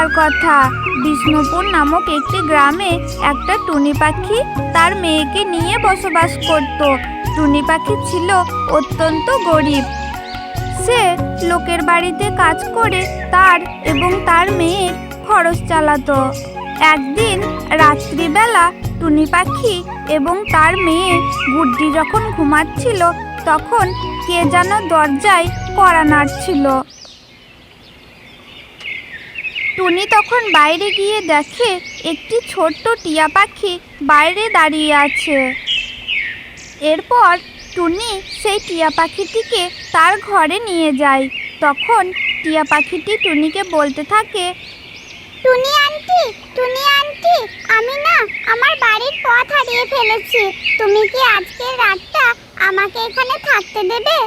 বলার কথা। বিষ্ণুপুর নামক একটি গ্রামে একটা টুনি পাখি তার মেয়েকে নিয়ে বসবাস করত। টুনি পাখি ছিল অত্যন্ত গরিব। সে লোকের বাড়িতে কাজ করে তার এবং তার মেয়ের খরচ চালাতো। একদিন রাত্রিবেলা টুনি পাখি এবং তার মেয়ে গুড্ডি যখন ঘুমাচ্ছিল, তখন কে যেন দরজায় কড়া নাড়ছিল। টুনি তখন বাইরে গিয়ে দেখে একটি ছোট্ট টিয়া পাখি বাইরে দাঁড়িয়ে আছে। এরপর টুনি সেই টিয়া পাখিটিকে তার ঘরে নিয়ে যায়। তখন টিয়া পাখিটি টুনিকে বলতে থাকে, টুনি আন্টি, আমি না আমার বাড়ির পথ হারিয়ে ফেলেছি। তুমি কি আজকের রাতটা আমাকে এখানে থাকতে দেবে?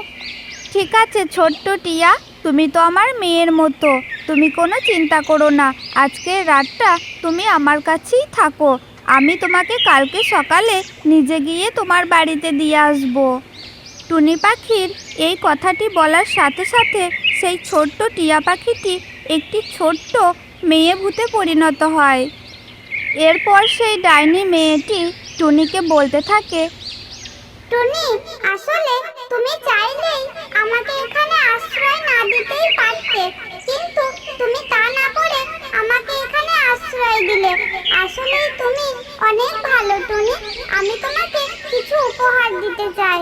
ঠিক আছে ছোট্ট টিয়া, তুমি তো আমার মেয়ের মতো, তুমি কোনো চিন্তা করো না। আজকের রাতটা তুমি আমার কাছেই থাকো। আমি তোমাকে কালকে সকালে নিজে গিয়ে তোমার বাড়িতে দিয়ে আসবো। টুনি পাখির এই কথাটি বলার সাথে সাথে সেই ছোট্ট টিয়া পাখিটি একটি ছোট্ট মেয়ে ভূতে পরিণত হয়। এরপর সেই ডাইনি মেয়েটি টুনিকে বলতে থাকে, টুনি, আসলে তুমি চাইলেই আমাকে এখানে আশ্রয় না দিতেই পারতে, কিন্তু তুমি তা না করে আমাকে এখানে আশ্রয় দিলে। আসলেই তুমি অনেক ভালো টুনি। আমি তোমাকে কিছু উপহার দিতে চাই।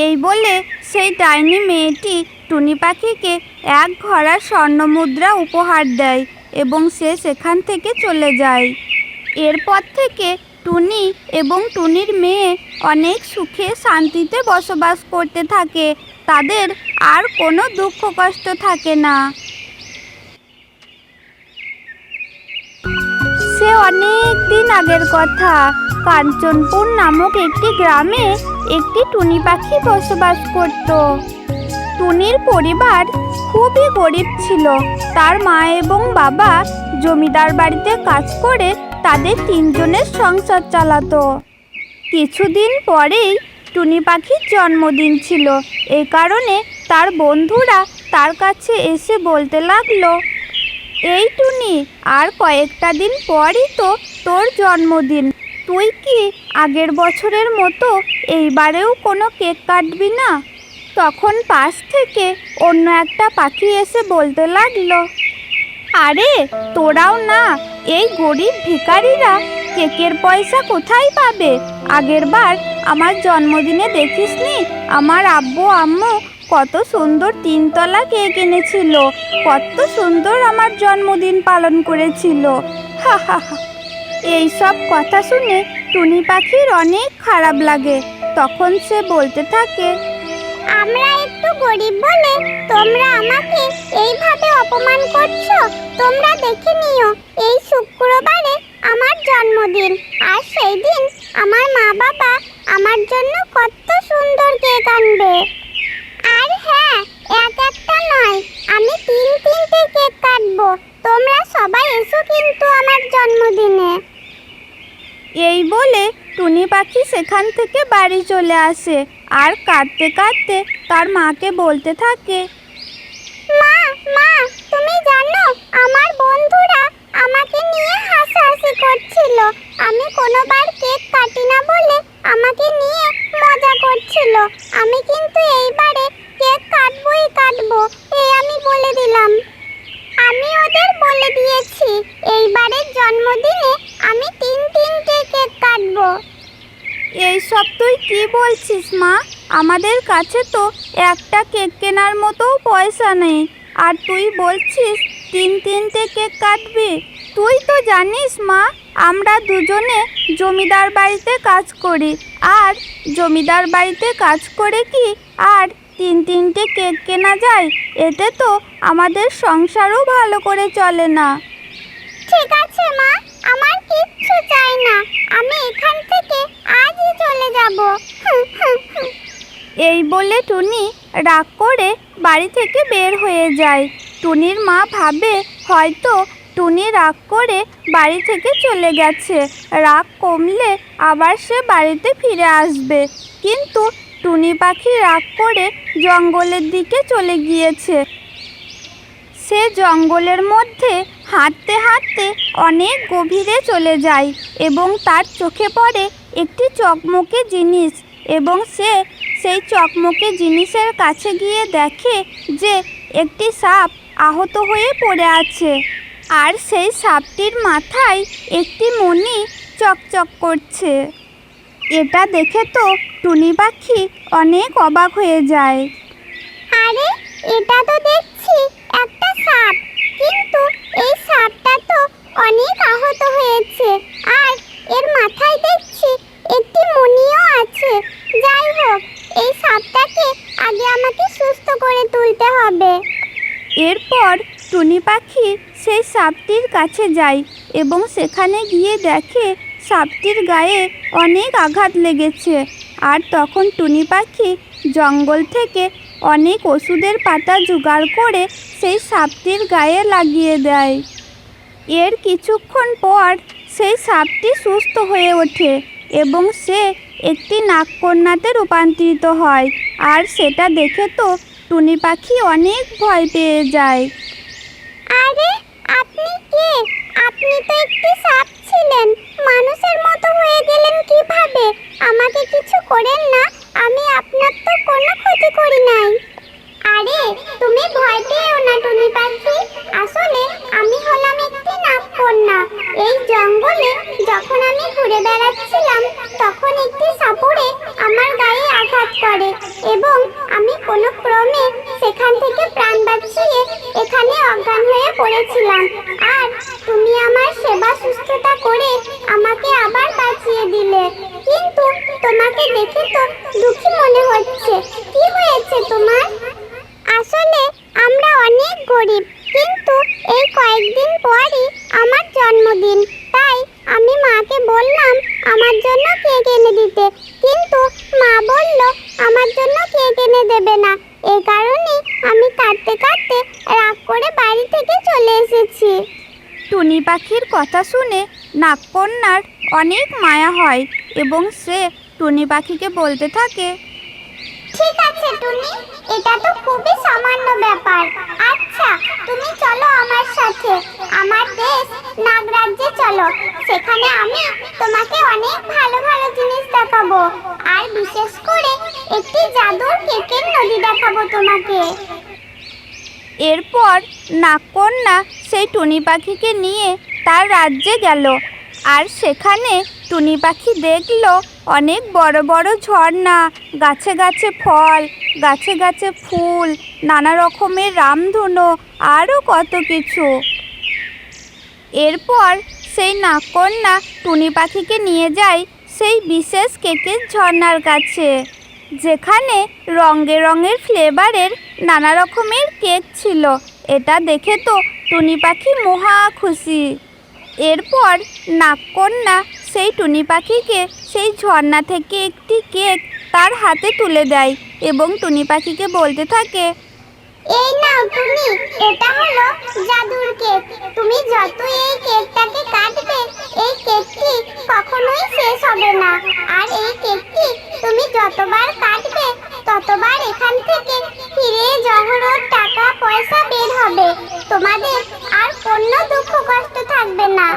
এই বলে সেই ডাইনি মেয়েটি টুনি পাখিকে এক ভরা স্বর্ণমুদ্রা উপহার দেয় এবং সে সেখান থেকে চলে যায়। এরপর থেকে টুনি এবং টুনির মেয়ে অনেক সুখে শান্তিতে বসবাস করতে থাকে। তাদের আর কোনো দুঃখ কষ্ট থাকে না। সে অনেক দিন আগের কথা। কাঞ্চনপুর নামক একটি গ্রামে একটি টুনি পাখি বসবাস করত। টুনির পরিবার খুবই গরিব ছিল। তার মা এবং বাবা জমিদার বাড়িতে কাজ করে তাদের তিনজনের সংসার চালাতো। কিছুদিন পরেই টুনি পাখির জন্মদিন ছিল। এই কারণে তার বন্ধুরা তার কাছে এসে বলতে লাগলো, এই টুনি, আর কয়েকটা দিন পরই তো তোর জন্মদিন। তুই কি আগের বছরের মতো এইবারেও কোনো কেক কাটবি না? তখন পাশ থেকে অন্য একটা পাখি এসে বলতে লাগলো, আরে তোরাও না, এই গরিব ভিখারিরা কেকের পয়সা কোথায় পাবে? আগেরবার আমার জন্মদিনে দেখিসনি আমার আব্বু আম্মু কত সুন্দর 3তলা কেক এনেছিল, কত সুন্দর আমার জন্মদিন পালন করেছিল। হা হা হা। এইসব কথা শুনে টুনি পাখির অনেক খারাপ লাগে। তখন সে বলতে থাকে, আমরা একটু গরিব বলে তোমরা আমাকে এইভাবে অপমান করছো। তোমরা দেখে নিও, এই শুক্রবারে আমার জন্মদিন, আর সেই দিন আমার মা বাবা আমার জন্য কত সুন্দর কেক আনবে। আর হ্যাঁ, একটা নয়, আমি 3টে কেক কাটবো। তোমরা সবাই এসো কিন্তু আমার জন্মদিনে। এই বলে টুনি পাখি সেখান থেকে বাড়ি চলে আসে আর কাঁদতে কাঁদতে তার মাকে বলতে থাকে, মা, তুমি জানো আমার বন্ধুরা আমাকে নিয়ে হাসাহাসি করছিল। আমি কোনোবার কেক কাটি না বলে আমাকে নিয়ে মজা করছিল। আমি কিন্তু এইবারে কেক কাটবো, এই আমি বলে দিলাম। আমি ওদের বলে দিয়েছি এইবারের জন্মদিনে আমি 3টে কেক কাটবো। এইসব তুই কি বলছিস মা? আমাদের কাছে তো একটা কেক কেনার মতো পয়সা নেই, আর তুই বলছিস 3টে কেক কাটবি? তুই তো জানিস মা, আমরা দুজনে জমিদার বাড়িতে কাজ করি, আর জমিদার বাড়িতে কাজ করে কি আর 3টে কেক কেনা যায়? এতে তো আমাদের সংসারও ভালো করে চলে না। ঠিক আছে মা, আমার কিচ্ছু চাই না। আমি এখান থেকে আজই চলে যাব। এই বলে টুনি রাগ করে বাড়ি থেকে বের হয়ে যায়। টুনির মা ভাবে হয়তো টুনি রাগ করে বাড়ি থেকে চলে গেছে, রাগ কমলে আবার সে বাড়িতে ফিরে আসবে। কিন্তু টুনি পাখি রাগ করে জঙ্গলের দিকে চলে গিয়েছে। সে জঙ্গলের মধ্যে হাঁটতে হাঁটতে অনেক গভীরে চলে যায় এবং তার চোখে পড়ে একটি চকমকে জিনিস এবং সে সেই চকমকে জিনিসের কাছে গিয়ে দেখে যে একটি সাপ আহত হয়ে পড়ে আছে আর সেই সাপটির মাথায় একটি মণি চকচক করছে। এটা দেখে তো টুনি পাখি অনেক অবাক হয়ে যায়। আরে এটা তো দেখছি একটা সাপ, কিন্তু এই সাপটা তো অনেক আহত হয়েছে আর এর মাথায় দেখছি একটি মণিও আছে। যাই হোক, এই সাপটাকে আগে আমাকে সুস্থ করে তুলতে হবে। এরপর টুনি পাখি সেই সাপটির কাছে যায় এবং সেখানে গিয়ে দেখে সাপটির গায়ে অনেক আঘাত লেগেছে। আর তখন টুনি পাখি জঙ্গল থেকে অনেক ওষুধের পাতা জোগাড় করে সেই সাপটির গায়ে লাগিয়ে দেয়। এর কিছুক্ষণ পর সেই সাপটি সুস্থ হয়ে ওঠে এবং সে একটি নাগকন্যাতে রূপান্তরিত হয়। আর সেটা দেখে তো টুনি পাখি অনেক ভয় পেয়ে যায়। আরে আপনি কে? আপনি তো একটি সাপ ছিলেন, মানুষের মতো হয়ে গেলেন কিভাবে? আমাকে কিছু করেন না, আমি আপনার তো কোনো ক্ষতি করি নাই। আরে তুমি ভয় পেও না টুনি পাখি, আসলে আমি হলাম একটি নাগকন্যা। এই জঙ্গলে যখন আমি ঘুরে বেড়াচ্ছিলাম তখন একটি সাপুড়ে আমার গায়ে আঘাত করে এবং আমি কোনো ক্রমে সেখান থেকে প্রাণ বাঁচিয়ে এখানে অজ্ঞান হয়ে পড়েছিলাম। আর তুমি আমার সেবা সুস্থতা করে আমাকে আবার বাঁচিয়ে দিলে। কিন্তু তোমাকে দেখে তো দুঃখী মনে হচ্ছে, কি হয়েছে তোমার? আসলে আমরা অনেক গরিব, কিন্তু এই কয়েকদিন পরই আমার জন্মদিন, তাই আমি মাকে বললাম আমার জন্য কেক এনে দিতে, কিন্তু মা বলল আমার জন্য কেক এনে দেবে না। এই কারণে আমি কাঁদতে কাঁদতে রাগ করে বাড়ি থেকে চলে এসেছি। টুনি পাখির কথা শুনে নাগকন্যার অনেক মায়া হয় এবং সে টুনি পাখিকে বলতে থাকে, ঠিক আছে টুনি, এটা তো খুবই সামান্য ব্যাপার। আচ্ছা তুমি চলো আমার সাথে আমার দেশ নাগরাজ্যে চলো, সেখানে আমি তোমাকে অনেক ভালো ভালো জিনিস দেখাবো আর বিশেষ করে একটি জাদুর কেকের নদী দেখাবো তোমাকে। এরপর নাগকন্যা সেই টুনি পাখিকে নিয়ে তার রাজ্যে গেল। আর সেখানে টুনি পাখি দেখল অনেক বড় বড় ঝর্ণা, গাছে গাছে ফল, গাছে গাছে ফুল, নানা রকমের রামধনু, আরও কত কিছু। এরপর সেই নাগকন্যা টুনি পাখিকে নিয়ে যায় সেই বিশেষ কেকের ঝর্ণার কাছে, যেখানে রঙে রঙের ফ্লেভারের নানা রকমের কেক ছিল। এটা দেখে তো টুনি পাখি মহা খুশি। এরপর নাগকন্যা সেই টুনি পাখিকে সেই ঝর্ণা থেকে একটি কেক তার হাতে তুলে দেয় এবং টুনি পাখিকে বলতে থাকে, এই নাও টুনি, এটা হলো জাদুর কেক। তুমি যত এই কেকটাকে কাটবে এই কেকটি কখনোই শেষ হবে না। আর এই কেকটি তুমি যতবার কাটবে ততবার এখান থেকে হিরে জহরত টাকা পয়সা বের হবে। তোমাদের আর কোনো দুঃখ কষ্ট থাকবে না।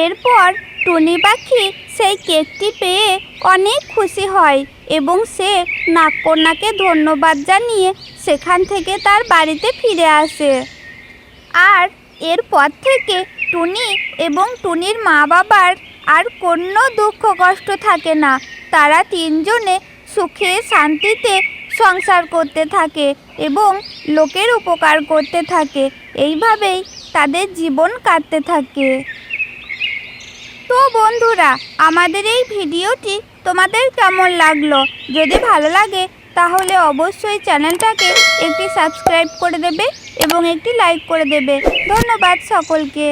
এরপর টুনি পাখি সেই কেকটি পেয়ে অনেক খুশি হয় এবং সে নাগকন্যাকে ধন্যবাদ জানিয়ে সেখান থেকে তার বাড়িতে ফিরে আসে। আর এরপর থেকে টুনি এবং টুনির মা বাবার আর কোনো দুঃখ কষ্ট থাকে না। তারা তিনজনে সুখে শান্তিতে সংসার করতে থাকে এবং লোকের উপকার করতে থাকে। এইভাবেই তাদের জীবন কাটতে থাকে। তো বন্ধুরা, আমাদের এই ভিডিওটি তোমাদের কেমন লাগলো? যদি ভালো লাগে তাহলে অবশ্যই চ্যানেলটাকে একটি সাবস্ক্রাইব করে দেবে এবং একটি লাইক করে দেবে। ধন্যবাদ সকলকে।